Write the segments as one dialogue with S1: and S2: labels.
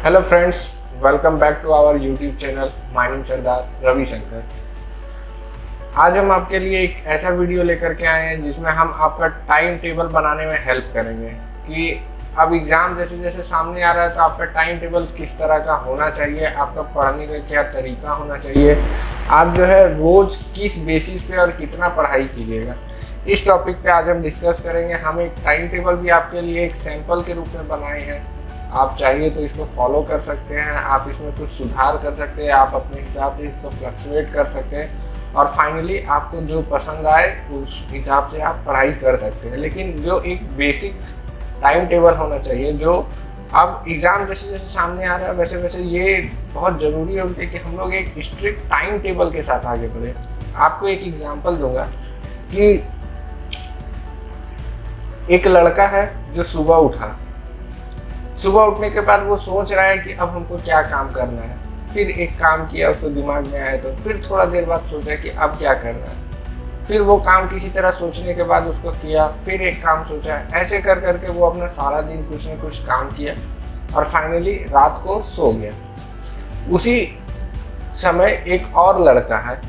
S1: Hello friends, welcome back to our YouTube channel mining Sardar Ravishankar. आज हम आपके लिए एक ऐसा वीडियो लेकर के आए हैं जिसमें हम आपका टाइम टेबल बनाने में हेल्प करेंगे कि अब एग्ज़ाम जैसे जैसे सामने आ रहा है तो आपका टाइम टेबल किस तरह का होना चाहिए, आपका पढ़ने का क्या तरीका होना चाहिए, आप जो है रोज़ किस बेसिस पे और कितना पढ़ाई कीजिएगा। इस टॉपिक पे आज हम डिस्कस करेंगे। हम एक टाइम टेबल भी आपके लिए एक सैंपल के रूप में बनाए हैं। आप चाहिए तो इसको फॉलो कर सकते हैं, आप इसमें कुछ सुधार कर सकते हैं, आप अपने हिसाब से इसको फ्लक्चुएट कर सकते हैं और फाइनली आपको जो पसंद आए उस हिसाब से आप पढ़ाई कर सकते हैं। लेकिन जो एक बेसिक टाइम टेबल होना चाहिए, जो अब एग्ज़ाम जैसे जैसे सामने आ रहा है वैसे वैसे ये बहुत ज़रूरी होता है कि हम लोग एक स्ट्रिक्ट टाइम टेबल के साथ आगे बढ़े। आपको एक एग्जांपल दूंगा कि एक लड़का है जो सुबह उठने के बाद वो सोच रहा है कि अब हमको क्या काम करना है। फिर एक काम किया, उसको दिमाग में आया, तो फिर थोड़ा देर बाद सोचा कि अब क्या करना है। फिर वो काम किसी तरह सोचने के बाद उसको किया, फिर एक काम सोचा। ऐसे कर करके वो अपना सारा दिन कुछ न कुछ काम किया और फाइनली रात को सो गया। उसी समय एक और लड़का है,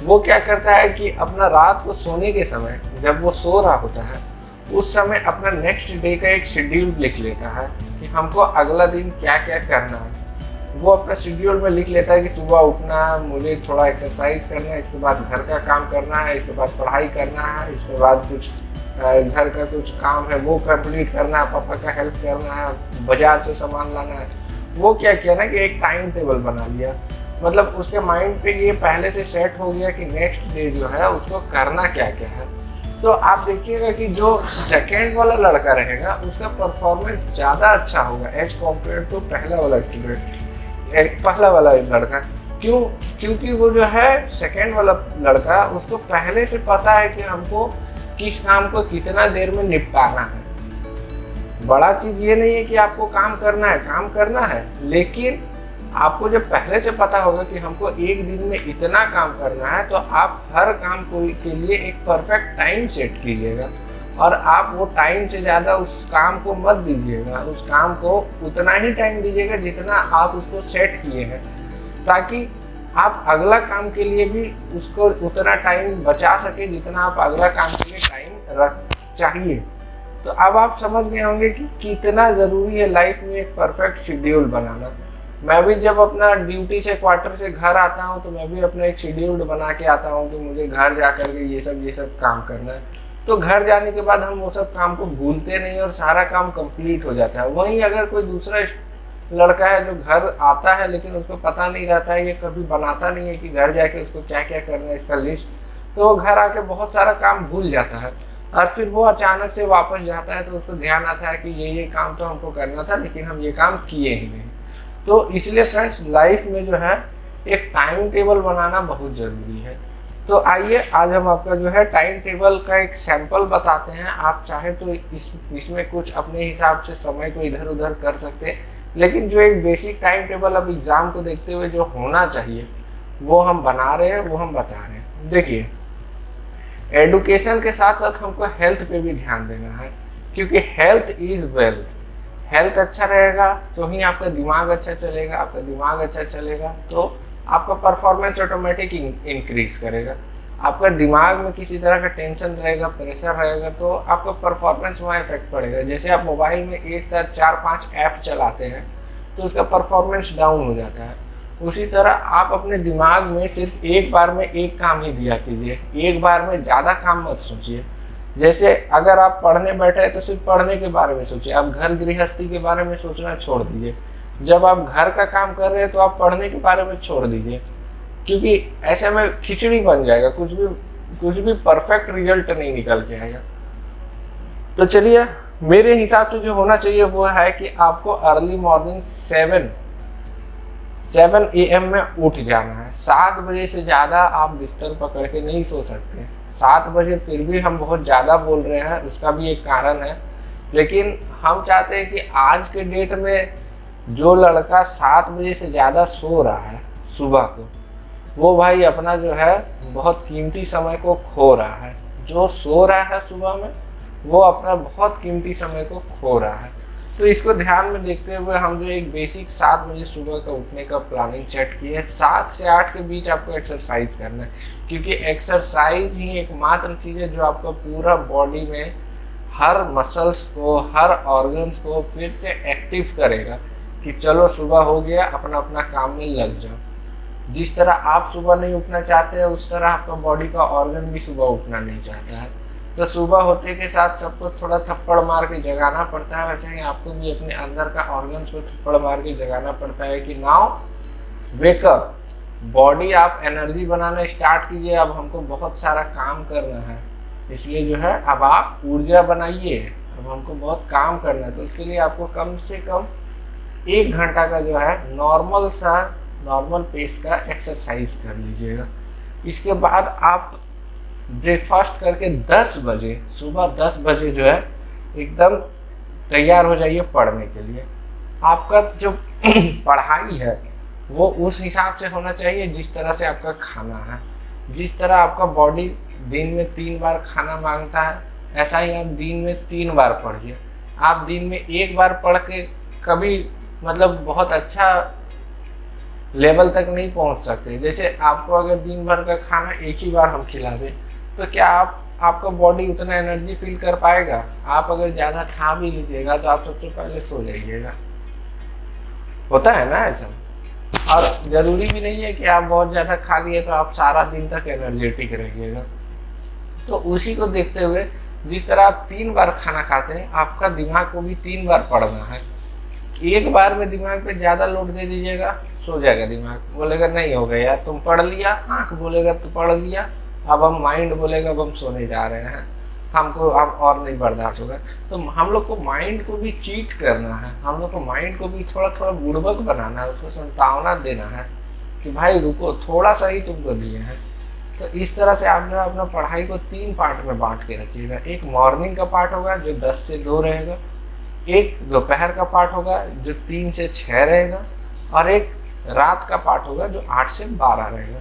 S1: वो क्या करता है कि अपना रात को सोने के समय जब वो सो रहा होता है उस समय अपना नेक्स्ट डे का एक शेड्यूल लिख लेता है कि हमको अगला दिन क्या क्या करना है। वो अपना शेड्यूल में लिख लेता है कि सुबह उठना है, मुझे थोड़ा एक्सरसाइज करना है, इसके बाद घर का काम करना है, इसके बाद पढ़ाई करना है, इसके बाद कुछ घर का कुछ काम है वो कंप्लीट करना है, पापा का हेल्प करना है, बाजार से सामान लाना है। वो क्या किया ना कि एक टाइम टेबल बना लिया। मतलब उसके माइंड पे ये पहले से सेट हो गया कि नेक्स्ट डे जो है उसको करना क्या क्या है। तो आप देखिएगा कि जो सेकेंड वाला लड़का रहेगा उसका परफॉर्मेंस ज़्यादा अच्छा होगा एज कम्पेयर टू पहला वाला लड़का। क्योंकि वो जो है सेकेंड वाला लड़का, उसको पहले से पता है कि हमको किस काम को कितना देर में निपटाना है। बड़ा चीज़ ये नहीं है कि आपको काम करना है, लेकिन आपको जब पहले से पता होगा कि हमको एक दिन में इतना काम करना है तो आप हर काम के लिए एक परफेक्ट टाइम सेट कीजिएगा और आप वो टाइम से ज़्यादा उस काम को मत दीजिएगा। उस काम को उतना ही टाइम दीजिएगा जितना आप उसको सेट किए हैं, ताकि आप अगला काम के लिए भी उसको उतना टाइम बचा सके जितना आप अगला काम के लिए टाइम रख चाहिए। तो अब आप समझ गए होंगे कि कितना ज़रूरी है लाइफ में एक परफेक्ट शेड्यूल बनाना। मैं भी जब अपना ड्यूटी से क्वार्टर से घर आता हूँ तो मैं भी अपना एक शेड्यूल बना के आता हूँ कि मुझे घर जा कर के ये सब काम करना है। तो घर जाने के बाद हम वो सब काम को भूलते नहीं और सारा काम कंप्लीट हो जाता है। वहीं अगर कोई दूसरा लड़का है जो घर आता है लेकिन उसको पता नहीं रहता है, ये कभी बनाता नहीं है कि घर जाके उसको क्या क्या करना है इसका लिस्ट, तो वो घर आके बहुत सारा काम भूल जाता है और फिर वो अचानक से वापस जाता है तो उसको ध्यान आता है कि ये काम तो हमको करना था लेकिन हम ये काम किए ही नहीं। तो इसलिए फ्रेंड्स, लाइफ में जो है एक टाइम टेबल बनाना बहुत ज़रूरी है। तो आइए आज हम आपका जो है टाइम टेबल का एक सैंपल बताते हैं। आप चाहे तो इसमें कुछ अपने हिसाब से समय को इधर उधर कर सकते हैं, लेकिन जो एक बेसिक टाइम टेबल अब एग्ज़ाम को देखते हुए जो होना चाहिए वो हम बना रहे हैं, वो हम बता रहे हैं। देखिए, एडुकेशन के साथ साथ हमको हेल्थ पे भी ध्यान देना है, क्योंकि हेल्थ इज़ वेल्थ। हेल्थ अच्छा रहेगा तो ही आपका दिमाग अच्छा चलेगा, आपका दिमाग अच्छा चलेगा तो आपका परफॉर्मेंस ऑटोमेटिक इंक्रीज करेगा। आपका दिमाग में किसी तरह का टेंशन रहेगा, प्रेशर रहेगा तो आपका परफॉर्मेंस वहाँ इफेक्ट पड़ेगा। जैसे आप मोबाइल में एक साथ 4-5 ऐप चलाते हैं तो उसका परफॉर्मेंस डाउन हो जाता है। उसी तरह आप अपने दिमाग में सिर्फ एक बार में एक काम ही दिया कीजिए, एक बार में ज़्यादा काम मत सोचिए। जैसे अगर आप पढ़ने बैठे हैं तो सिर्फ पढ़ने के बारे में सोचिए, आप घर गृहस्थी के बारे में सोचना छोड़ दीजिए। जब आप घर का काम कर रहे हैं तो आप पढ़ने के बारे में छोड़ दीजिए, क्योंकि ऐसे में खिचड़ी बन जाएगा, कुछ भी परफेक्ट रिजल्ट नहीं निकल के आएगा। तो चलिए, मेरे हिसाब से जो होना चाहिए वो है कि आपको अर्ली मॉर्निंग 7 AM में उठ जाना है। 7 बजे से ज़्यादा आप बिस्तर पकड़ के नहीं सो सकते। 7 बजे फिर भी हम बहुत ज़्यादा बोल रहे हैं, उसका भी एक कारण है, लेकिन हम चाहते हैं कि आज के डेट में जो लड़का 7 बजे से ज़्यादा सो रहा है सुबह को, वो भाई अपना जो है बहुत कीमती समय को खो रहा है। जो सो रहा है सुबह में वो अपना बहुत कीमती समय को खो रहा है। तो इसको ध्यान में देखते हुए हम जो एक बेसिक 7 बजे सुबह का उठने का प्लानिंग सेट किए है। 7 से 8 के बीच आपको एक्सरसाइज करना है, क्योंकि एक्सरसाइज ही एकमात्र चीज़ है जो आपका पूरा बॉडी में हर मसल्स को, हर ऑर्गन्स को फिर से एक्टिव करेगा कि चलो सुबह हो गया, अपना अपना काम में लग जाओ। जिस तरह आप सुबह नहीं उठना चाहते हैं, उस तरह आपका बॉडी का ऑर्गन भी सुबह उठना नहीं चाहता है। तो सुबह होते के साथ सबको थोड़ा थप्पड़ मार के जगाना पड़ता है, वैसे ही आपको भी अपने अंदर का ऑर्गन्स को थप्पड़ मार के जगाना पड़ता है कि नाउ वेकअप, बॉडी आप एनर्जी बनाना स्टार्ट कीजिए, अब हमको बहुत सारा काम करना है, इसलिए जो है अब आप ऊर्जा बनाइए, अब हमको बहुत काम करना है। तो उसके लिए आपको कम से कम 1 घंटा का जो है नॉर्मल पेस का एक्सरसाइज कर लीजिएगा। इसके बाद आप ब्रेकफास्ट करके 10 बजे, सुबह 10 बजे जो है एकदम तैयार हो जाइए पढ़ने के लिए। आपका जो पढ़ाई है वो उस हिसाब से होना चाहिए जिस तरह से आपका खाना है। जिस तरह आपका बॉडी दिन में 3 बार खाना मांगता है, ऐसा ही आप दिन में 3 बार पढ़िए। आप दिन में 1 बार पढ़ के कभी मतलब बहुत अच्छा लेवल तक नहीं पहुंच सकते। जैसे आपको अगर दिन भर का खाना एक ही बार हम खिला दें तो क्या आपका बॉडी उतना एनर्जी फील कर पाएगा? आप अगर ज़्यादा खा भी लीजिएगा तो आप सबसे पहले सो जाइएगा। होता है ना ऐसा। और ज़रूरी भी नहीं है कि आप बहुत ज़्यादा खा लिए तो आप सारा दिन तक एनर्जेटिक रहिएगा। तो उसी को देखते हुए जिस तरह आप 3 बार खाना खाते हैं, आपका दिमाग को भी 3 बार पढ़ना है। एक बार में दिमाग पे ज़्यादा लोड दे दीजिएगा, सो जाएगा दिमाग, बोलेगा नहीं हो गया यार, तुम पढ़ लिया। आँख बोलेगा तो पढ़ लिया, अब हम माइंड बोलेगा अब हम सोने जा रहे हैं, हमको अब और नहीं बर्दाश्त होगा। तो हम लोग को माइंड को भी चीट करना है, हम लोग को माइंड को भी थोड़ा थोड़ा बुड़बक बनाना है, उसको संतावना देना है कि भाई रुको, थोड़ा सा ही तुमको दिए हैं। तो इस तरह से आप जो है अपना पढ़ाई को 3 पार्ट में बांट के रखिएगा। एक मॉर्निंग का पार्ट होगा जो 10 से 2 रहेगा, एक दोपहर का पार्ट होगा जो 3 से 6 रहेगा, और एक रात का पार्ट होगा जो 8 से 12 रहेगा।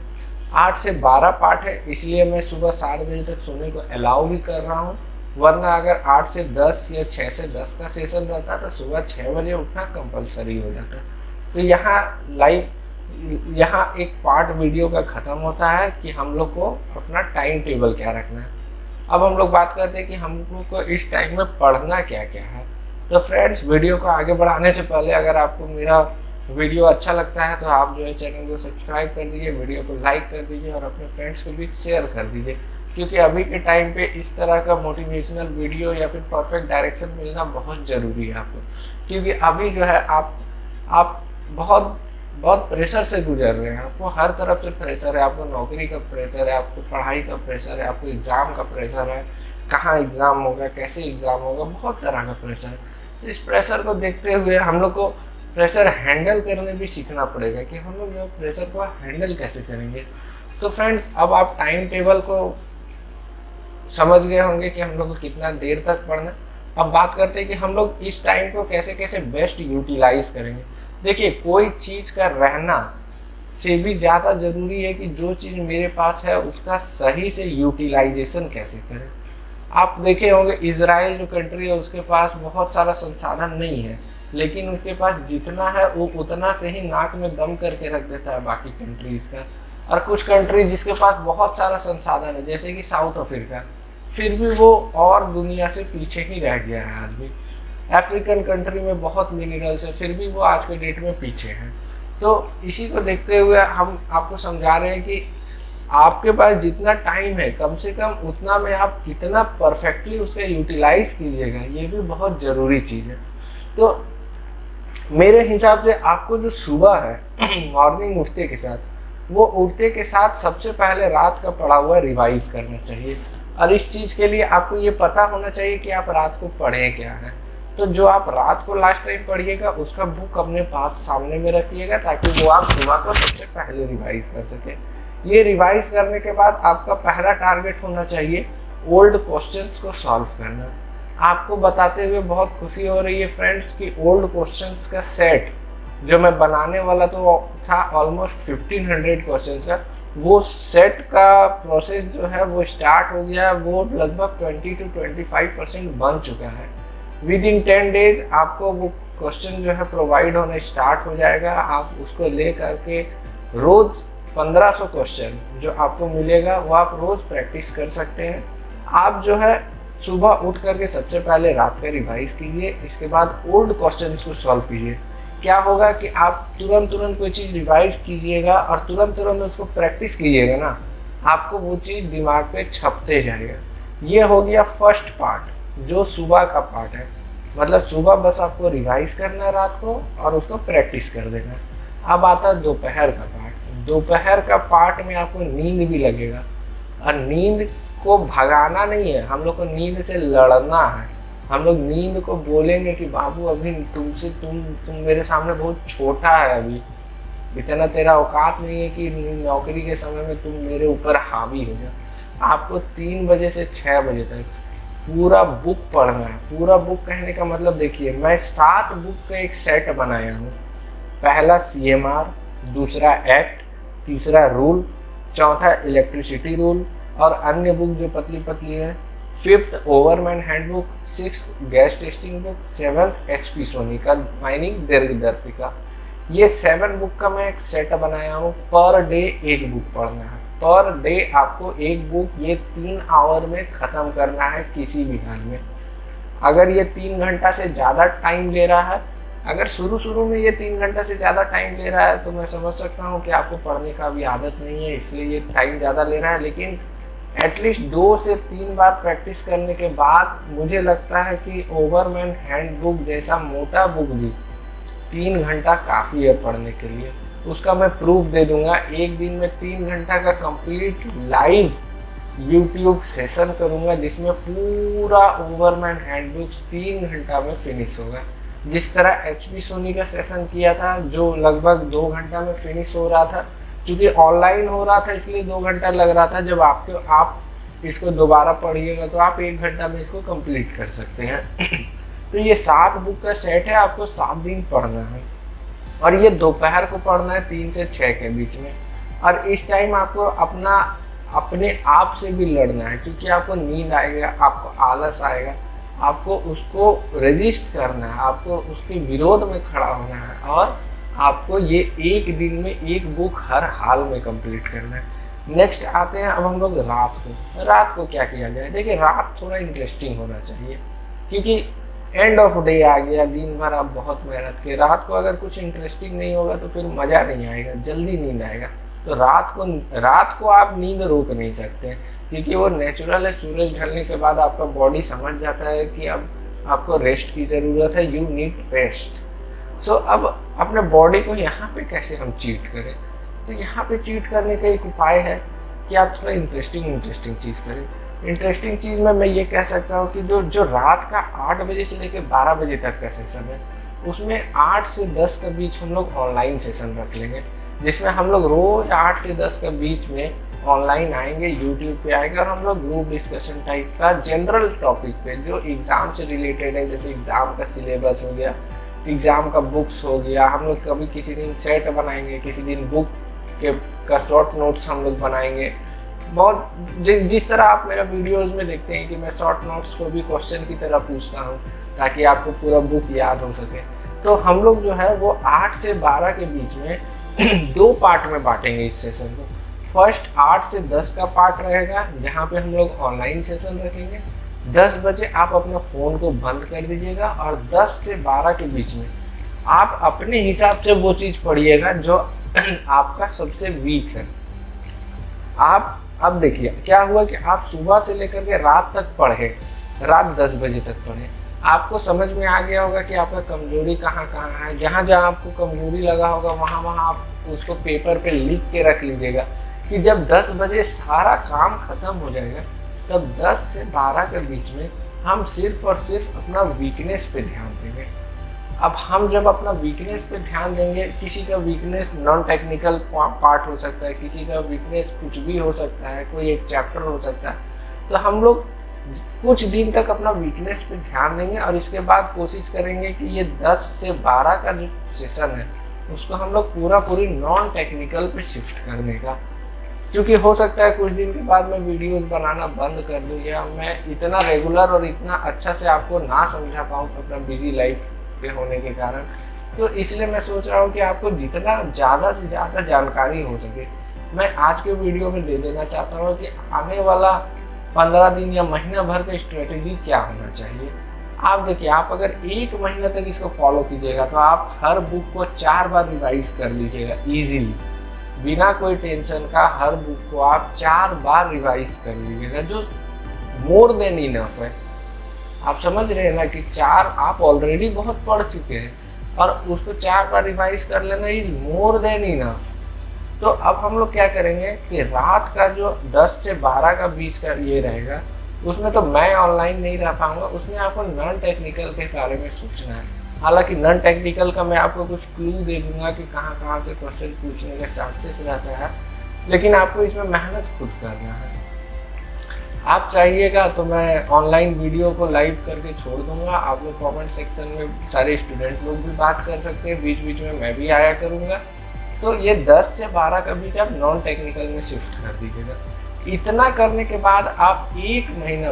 S1: 8 से 12 पार्ट है, इसलिए मैं सुबह 7 बजे तक सोने को अलाउ भी कर रहा हूँ, वरना अगर 8 से 10 या 6 से 10 का सेशन रहता तो सुबह 6 बजे उठना कंपलसरी हो जाता। तो यहाँ एक पार्ट वीडियो का ख़त्म होता है कि हम लोग को अपना टाइम टेबल क्या रखना है। अब हम लोग बात करते हैं कि हम लोग को इस टाइम में पढ़ना क्या क्या है। तो फ्रेंड्स, वीडियो को आगे बढ़ाने से पहले अगर आपको मेरा वीडियो अच्छा लगता है तो आप जो है चैनल को सब्सक्राइब कर दीजिए, वीडियो को लाइक कर दीजिए और अपने फ्रेंड्स को भी शेयर कर दीजिए, क्योंकि अभी के टाइम पे इस तरह का मोटिवेशनल वीडियो या फिर परफेक्ट डायरेक्शन मिलना बहुत ज़रूरी है आपको। क्योंकि अभी जो है आप बहुत प्रेशर से गुजर रहे हैं, आपको हर तरफ से प्रेशर है, आपको नौकरी का प्रेशर है, आपको पढ़ाई का प्रेशर है, आपको एग्ज़ाम का प्रेशर है, कहाँ एग्ज़ाम होगा, कैसे एग्ज़ाम होगा, बहुत तरह का प्रेशर है। तो इस प्रेशर को देखते हुए हम लोग को प्रेशर हैंडल करने भी सीखना पड़ेगा कि हम लोग जो प्रेशर को हैंडल कैसे करेंगे। तो फ्रेंड्स, अब आप टाइम टेबल को समझ गए होंगे कि हम लोग को कितना देर तक पढ़ना। अब बात करते हैं कि हम लोग इस टाइम को कैसे कैसे बेस्ट यूटिलाइज करेंगे। देखिए, कोई चीज़ का रहना से भी ज़्यादा ज़रूरी है कि जो चीज़ मेरे पास है उसका सही से यूटिलाइजेशन कैसे करें। आप देखे होंगे इजराइल जो कंट्री है उसके पास बहुत सारा संसाधन नहीं है, लेकिन उसके पास जितना है वो उतना से ही नाक में दम करके रख देता है बाकी कंट्रीज़ का। और कुछ कंट्री जिसके पास बहुत सारा संसाधन है, जैसे कि साउथ अफ्रीका, फिर भी वो और दुनिया से पीछे ही रह गया है आज भी। अफ्रीकन कंट्री में बहुत मिनरल्स है, फिर भी वो आज के डेट में पीछे हैं। तो इसी को देखते हुए हम आपको समझा रहे हैं कि आपके पास जितना टाइम है कम से कम उतना में आप कितना परफेक्टली उसका यूटिलाइज कीजिएगा, ये भी बहुत ज़रूरी चीज़ है। तो मेरे हिसाब से आपको जो सुबह है मॉर्निंग उठते के साथ, वो उठते के साथ सबसे पहले रात का पढ़ा हुआ रिवाइज करना चाहिए। और इस चीज़ के लिए आपको ये पता होना चाहिए कि आप रात को पढ़ें क्या है। तो जो आप रात को लास्ट टाइम पढ़िएगा उसका बुक अपने पास सामने में रखिएगा, ताकि वो आप सुबह को सबसे पहले रिवाइज कर सकें। ये रिवाइज करने के बाद आपका पहला टारगेट होना चाहिए ओल्ड क्वेश्चंस को सॉल्व करना। आपको बताते हुए बहुत खुशी हो रही है फ्रेंड्स कि ओल्ड क्वेश्चंस का सेट जो मैं बनाने वाला तो था ऑलमोस्ट 1500 क्वेश्चंस का, वो सेट का प्रोसेस जो है वो स्टार्ट हो गया। वो लगभग 20 to 25% बन चुका है। विद इन 10 डेज आपको वो क्वेश्चन जो है प्रोवाइड होने स्टार्ट हो जाएगा। आप उसको ले करके रोज़ 1500 क्वेश्चन जो आपको मिलेगा वो आप रोज़ प्रैक्टिस कर सकते हैं। आप जो है सुबह उठ करके सबसे पहले रात का रिवाइज कीजिए, इसके बाद ओल्ड क्वेश्चन को सॉल्व कीजिए। क्या होगा कि आप तुरंत कोई चीज़ रिवाइज कीजिएगा और तुरंत उसको प्रैक्टिस कीजिएगा ना, आपको वो चीज़ दिमाग पे छपते जाएगा। ये हो गया फर्स्ट पार्ट जो सुबह का पार्ट है, मतलब सुबह बस आपको रिवाइज करना है रात को और उसको प्रैक्टिस कर देना है। अब आता है दोपहर का पार्ट। दोपहर का पार्ट में आपको नींद भी लगेगा, और नींद को भगाना नहीं है, हम लोग को नींद से लड़ना है। हम लोग नींद को बोलेंगे कि बाबू अभी तुम मेरे सामने बहुत छोटा है, अभी इतना तेरा औकात नहीं है कि नौकरी के समय में तुम मेरे ऊपर हावी हो जाओ। आपको 3 बजे से 6 बजे तक पूरा बुक पढ़ना है। पूरा बुक कहने का मतलब देखिए, मैं 7 बुक का एक सेट बनाया हूँ। पहला CMR, दूसरा एक्ट, तीसरा रूल, चौथा इलेक्ट्रिसिटी रूल और अन्य बुक जो पतली पतली है, 5th overman handbook, 6th gas testing book, 7th HP Soni का माइनिंग दीर्घदर्शिका। ये 7 बुक का मैं एक सेट बनाया हूँ। पर डे एक बुक पढ़ना है। पर डे आपको एक बुक ये 3 आवर में ख़त्म करना है किसी भी हाल में। अगर ये 3 घंटा से ज़्यादा टाइम ले रहा है, अगर शुरू में ये 3 घंटा से ज़्यादा टाइम ले रहा है तो मैं समझ सकता हूँ कि आपको पढ़ने का भी आदत नहीं है, इसलिए ये टाइम ज़्यादा ले रहा है। लेकिन एटलीस्ट 2 से 3 बार प्रैक्टिस करने के बाद मुझे लगता है कि ओवरमैन हैंडबुक जैसा मोटा बुक भी 3 घंटा काफ़ी है पढ़ने के लिए। उसका मैं प्रूफ दे दूंगा। एक दिन में 3 घंटा का कंप्लीट लाइव यूट्यूब सेशन करूंगा जिसमें पूरा ओवरमैन हैंडबुक्स 3 घंटा में फिनिश होगा। जिस तरह HP सोनी का सेशन किया था जो लगभग 2 घंटा में फिनिश हो रहा था, क्योंकि ऑनलाइन हो रहा था इसलिए 2 घंटा लग रहा था। जब आप इसको दोबारा पढ़िएगा तो आप 1 घंटा में इसको कंप्लीट कर सकते हैं। तो ये 7 बुक का सेट है, आपको 7 दिन पढ़ना है और ये दोपहर को पढ़ना है 3 से 6 के बीच में। और इस टाइम आपको अपने आप से भी लड़ना है, क्योंकि आपको नींद आएगा, आपको आलस आएगा, आपको उसको रेजिस्ट करना है, आपको उसके विरोध में खड़ा होना है और आपको ये एक दिन में एक बुक हर हाल में कंप्लीट करना है। नेक्स्ट आते हैं अब हम लोग रात को क्या किया जाए। देखिए, रात थोड़ा इंटरेस्टिंग होना चाहिए, क्योंकि एंड ऑफ डे आ गया, दिन भर आप बहुत मेहनत किए। रात को अगर कुछ इंटरेस्टिंग नहीं होगा तो फिर मज़ा नहीं आएगा, जल्दी नींद आएगा। तो रात को आप नींद रोक नहीं सकते, क्योंकि वो नेचुरल है। सूरज ढलने के बाद आपका बॉडी समझ जाता है कि अब आपको रेस्ट की ज़रूरत है, यू नीड रेस्ट। सो अब अपने बॉडी को यहाँ पे कैसे हम चीट करें, तो यहाँ पे चीट करने का एक उपाय है कि आप थोड़ा इंटरेस्टिंग चीज़ करें। इंटरेस्टिंग चीज़ में मैं ये कह सकता हूँ कि जो रात का 8 बजे से लेकर 12 बजे तक का सेशन है, उसमें 8 से 10 के बीच हम लोग ऑनलाइन सेशन रख लेंगे, जिसमें हम लोग रोज़ 8 से 10 के बीच में ऑनलाइन आएंगे, यूट्यूब पे आएंगे और हम लोग ग्रुप डिस्कशन टाइप का जनरल टॉपिक पे जो एग्ज़ाम से रिलेटेड है, जैसे एग्ज़ाम का सिलेबस हो गया, एग्ज़ाम का बुक्स हो गया। हम लोग कभी किसी दिन सेट बनाएंगे, किसी दिन बुक का शॉर्ट नोट्स हम लोग बनाएंगे। बहुत जिस तरह आप मेरा वीडियोस में देखते हैं कि मैं शॉर्ट नोट्स को भी क्वेश्चन की तरह पूछता हूँ ताकि आपको पूरा बुक याद हो सके। तो हम लोग जो है वो 8 से 12 के बीच में 2 पार्ट में बांटेंगे इस सेशन को। फर्स्ट 8 से 10 का पार्ट रहेगा जहाँ पे हम लोग ऑनलाइन सेशन रखेंगे। 10 बजे आप अपना फ़ोन को बंद कर दीजिएगा और 10 से 12 के बीच में आप अपने हिसाब से वो चीज़ पढ़िएगा जो आपका सबसे वीक है। आप अब देखिए क्या हुआ कि आप सुबह से लेकर के रात तक पढ़े, रात 10 बजे तक पढ़े, आपको समझ में आ गया होगा कि आपका कमजोरी कहाँ कहाँ है। जहाँ जहाँ आपको कमजोरी लगा होगा वहाँ आप उसको पेपर पे लिख के रख लीजिएगा कि जब 10 बजे सारा काम खत्म हो जाएगा तब 10 से 12 के बीच में हम सिर्फ और सिर्फ अपना वीकनेस पे ध्यान देंगे। अब हम जब अपना वीकनेस पे ध्यान देंगे, किसी का वीकनेस नॉन टेक्निकल पार्ट हो सकता है, किसी का वीकनेस कुछ भी हो सकता है, कोई एक चैप्टर हो सकता है, तो हम लोग कुछ दिन तक अपना वीकनेस पे ध्यान देंगे और इसके बाद कोशिश करेंगे कि ये 10 से 12 का जो सेशन है उसको हम लोग पूरी नॉन टेक्निकल पे शिफ्ट करने का। क्योंकि हो सकता है कुछ दिन के बाद मैं वीडियोस बनाना बंद कर दूँ या मैं इतना रेगुलर और इतना अच्छा से आपको ना समझा पाऊँ अपना बिजी लाइफ के होने के कारण। तो इसलिए मैं सोच रहा हूँ कि आपको जितना ज़्यादा से ज़्यादा जानकारी हो सके मैं आज के वीडियो में दे देना चाहता हूँ कि आने वाला 15 दिन या महीना भर का स्ट्रेटेजी क्या होना चाहिए। आप देखिए, आप अगर 1 महीना तक इसको फॉलो कीजिएगा तो आप हर बुक को 4 बार रिवाइज कर लीजिएगा इजीली, बिना कोई टेंशन का। हर बुक को आप 4 बार रिवाइज कर लीजिएगा, जो मोर देन इनफ है। आप समझ रहे हैं ना कि 4 आप ऑलरेडी बहुत पढ़ चुके हैं और उसको 4 बार रिवाइज कर लेना इज मोर देन इनफ। तो अब हम लोग क्या करेंगे कि रात का जो 10 से 12 का बीच का ये रहेगा, उसमें तो मैं ऑनलाइन नहीं रह पाऊंगा, उसमें आपको नॉन टेक्निकल के बारे में सोचना है। हालांकि नॉन टेक्निकल का मैं आपको कुछ क्लू दे दूंगा कि कहाँ कहाँ से क्वेश्चन पूछने का चांसेस रहता है, लेकिन आपको इसमें मेहनत खुद करना है। आप चाहिएगा तो मैं ऑनलाइन वीडियो को लाइव करके छोड़ दूंगा, आप लोग कमेंट सेक्शन में सारे स्टूडेंट लोग भी बात कर सकते हैं, बीच बीच में मैं भी आया करूँगा। तो ये 10 से 12 का बीच आप नॉन टेक्निकल में शिफ्ट कर दीजिएगा। इतना करने के बाद आप 1 महीना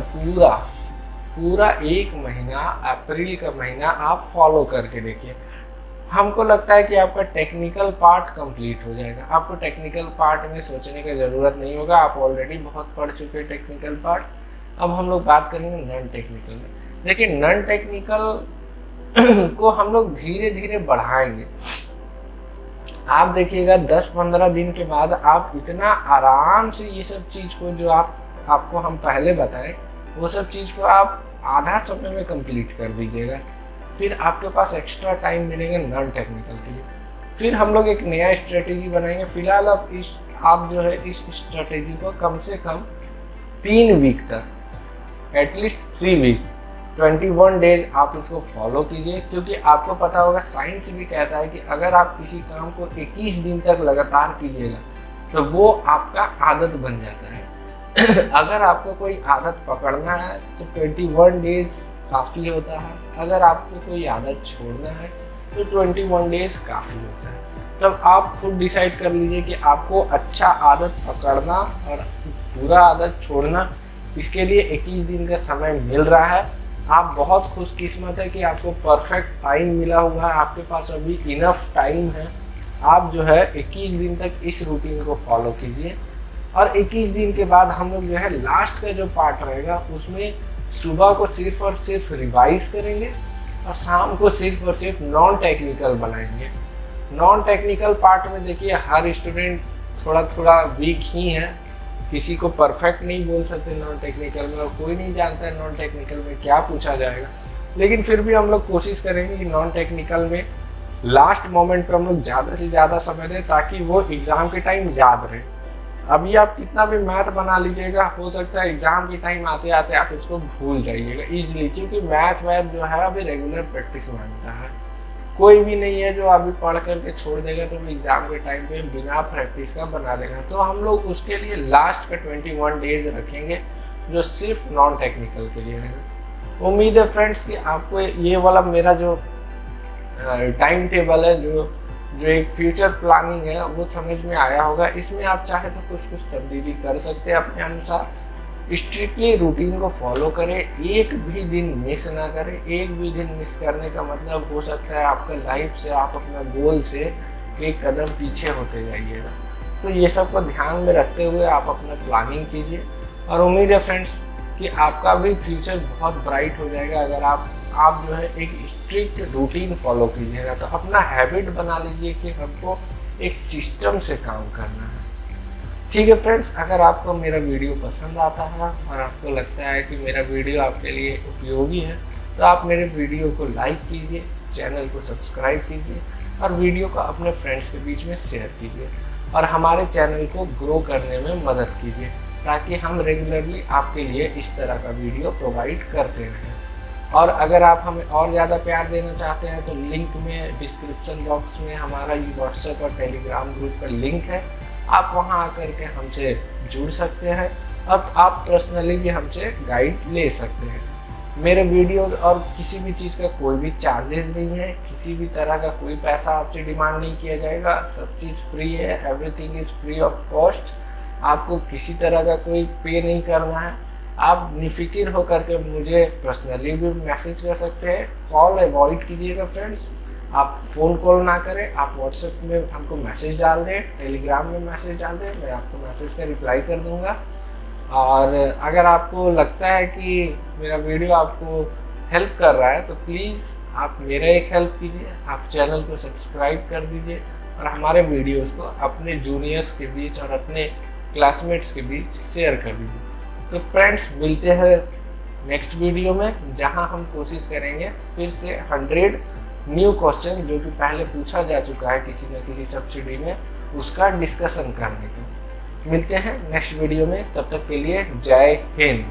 S1: पूरा 1 महीना अप्रैल का महीना आप फॉलो करके देखिए। हमको लगता है कि आपका टेक्निकल पार्ट कंप्लीट हो जाएगा, आपको टेक्निकल पार्ट में सोचने की ज़रूरत नहीं होगा, आप ऑलरेडी बहुत पढ़ चुके हैं टेक्निकल पार्ट। अब हम लोग बात करेंगे नॉन टेक्निकल में। देखिए, नॉन टेक्निकल को हम लोग धीरे धीरे बढ़ाएंगे। आप देखिएगा 10-15 दिन के बाद आप इतना आराम से ये सब चीज़ को जो आपको हम पहले बताएं वो सब चीज़ को आप आधा समय में कंप्लीट कर दीजिएगा। फिर आपके पास एक्स्ट्रा टाइम मिलेगा नॉन टेक्निकल के लिए। फिर हम लोग एक नया स्ट्रेटेजी बनाएंगे। फिलहाल आप जो है इस स्ट्रेटेजी को कम से कम 3 वीक तक, एटलीस्ट 3 वीक 21 डेज आप इसको फॉलो कीजिए, क्योंकि आपको पता होगा साइंस भी कहता है कि अगर आप किसी काम को 21 दिन तक लगातार कीजिएगा तो वो आपका आदत बन जाता है। अगर आपको कोई आदत पकड़ना है तो 21 डेज काफ़ी होता है, अगर आपको कोई आदत छोड़ना है तो 21 डेज काफ़ी होता है। तब आप खुद डिसाइड कर लीजिए कि आपको अच्छा आदत पकड़ना और पूरा आदत छोड़ना, इसके लिए 21 दिन का समय मिल रहा है। आप बहुत खुशकिस्मत है कि आपको परफेक्ट टाइम मिला हुआ है, आपके पास अभी इनफ टाइम है। आप जो है 21 दिन तक इस रूटीन को फॉलो कीजिए और 21 दिन के बाद हम लोग जो है लास्ट का जो पार्ट रहेगा उसमें सुबह को सिर्फ और सिर्फ रिवाइज करेंगे और शाम को सिर्फ और सिर्फ नॉन टेक्निकल बनाएंगे। नॉन टेक्निकल पार्ट में देखिए हर स्टूडेंट थोड़ा थोड़ा वीक ही है, किसी को परफेक्ट नहीं बोल सकते नॉन टेक्निकल में, और कोई नहीं जानता है नॉन टेक्निकल में क्या पूछा जाएगा। लेकिन फिर भी हम लोग कोशिश करेंगे कि नॉन टेक्निकल में लास्ट मोमेंट पे हम लोग ज़्यादा से ज़्यादा समय दें ताकि वो एग्ज़ाम के टाइम याद रहे। अभी आप कितना भी मैथ बना लीजिएगा, हो सकता है एग्ज़ाम के टाइम आते आते आप इसको भूल जाइएगा ईजिली, क्योंकि मैथ जो है अभी रेगुलर प्रैक्टिस मांगता है। कोई भी नहीं है जो अभी पढ़ करके छोड़ देगा तो एग्ज़ाम के टाइम पे बिना प्रैक्टिस का बना देगा। तो हम लोग उसके लिए लास्ट का 21 डेज रखेंगे जो सिर्फ नॉन टेक्निकल के लिए रहेगा। उम्मीद है फ्रेंड्स कि आपको ये वाला मेरा जो टाइम टेबल है, जो एक फ्यूचर प्लानिंग है, वो समझ में आया होगा। इसमें आप चाहे तो कुछ तब्दीली कर सकते हैं अपने अनुसार। स्ट्रिक्टली रूटीन को फॉलो करें, एक भी दिन मिस ना करें। एक भी दिन मिस करने का मतलब हो सकता है आपका लाइफ से, आप अपना गोल से एक कदम पीछे होते जाइएगा। तो ये सब को ध्यान में रखते हुए आप अपना प्लानिंग कीजिए और उम्मीद है फ्रेंड्स कि आपका भी फ्यूचर बहुत ब्राइट हो जाएगा अगर आप जो है एक स्ट्रिक्ट रूटीन फॉलो कीजिएगा। तो अपना हैबिट बना लीजिए कि हमको एक सिस्टम से काम करना है। ठीक है फ्रेंड्स, अगर आपको मेरा वीडियो पसंद आता है और आपको लगता है कि मेरा वीडियो आपके लिए उपयोगी है तो आप मेरे वीडियो को लाइक कीजिए, चैनल को सब्सक्राइब कीजिए और वीडियो को अपने फ्रेंड्स के बीच में शेयर कीजिए और हमारे चैनल को ग्रो करने में मदद कीजिए ताकि हम रेगुलरली आपके लिए इस तरह का वीडियो प्रोवाइड करते रहें। और अगर आप हमें और ज़्यादा प्यार देना चाहते हैं तो लिंक में डिस्क्रिप्शन बॉक्स में हमारा ये व्हाट्सएप और टेलीग्राम ग्रुप का लिंक है, आप वहां आकर के हमसे जुड़ सकते हैं। अब आप पर्सनली भी हमसे गाइड ले सकते हैं। मेरे वीडियो और किसी भी चीज़ का कोई भी चार्जेस नहीं है, किसी भी तरह का कोई पैसा आपसे डिमांड नहीं किया जाएगा, सब चीज़ फ्री है, everything is free of cost. आपको किसी तरह का कोई पे नहीं करना है। आप निफिक्र होकर के मुझे पर्सनली भी मैसेज कर सकते हैं। कॉल अवॉइड कीजिएगा फ्रेंड्स, आप फ़ोन कॉल ना करें, आप व्हाट्सएप में हमको मैसेज डाल दें, टेलीग्राम में मैसेज डाल दें, मैं आपको मैसेज का रिप्लाई कर दूंगा। और अगर आपको लगता है कि मेरा वीडियो आपको हेल्प कर रहा है तो प्लीज़ आप मेरा एक हेल्प कीजिए, आप चैनल को सब्सक्राइब कर दीजिए और हमारे वीडियोस को अपने जूनियर्स के बीच और अपने क्लासमेट्स के बीच शेयर कर दीजिए। तो फ्रेंड्स, मिलते हैं नेक्स्ट वीडियो में, जहां हम कोशिश करेंगे फिर से 100 न्यू क्वेश्चन जो कि पहले पूछा जा चुका है किसी न किसी सब्सिडी में, उसका डिस्कशन करने का। मिलते हैं नेक्स्ट वीडियो में, तब तक के लिए जय हिंद।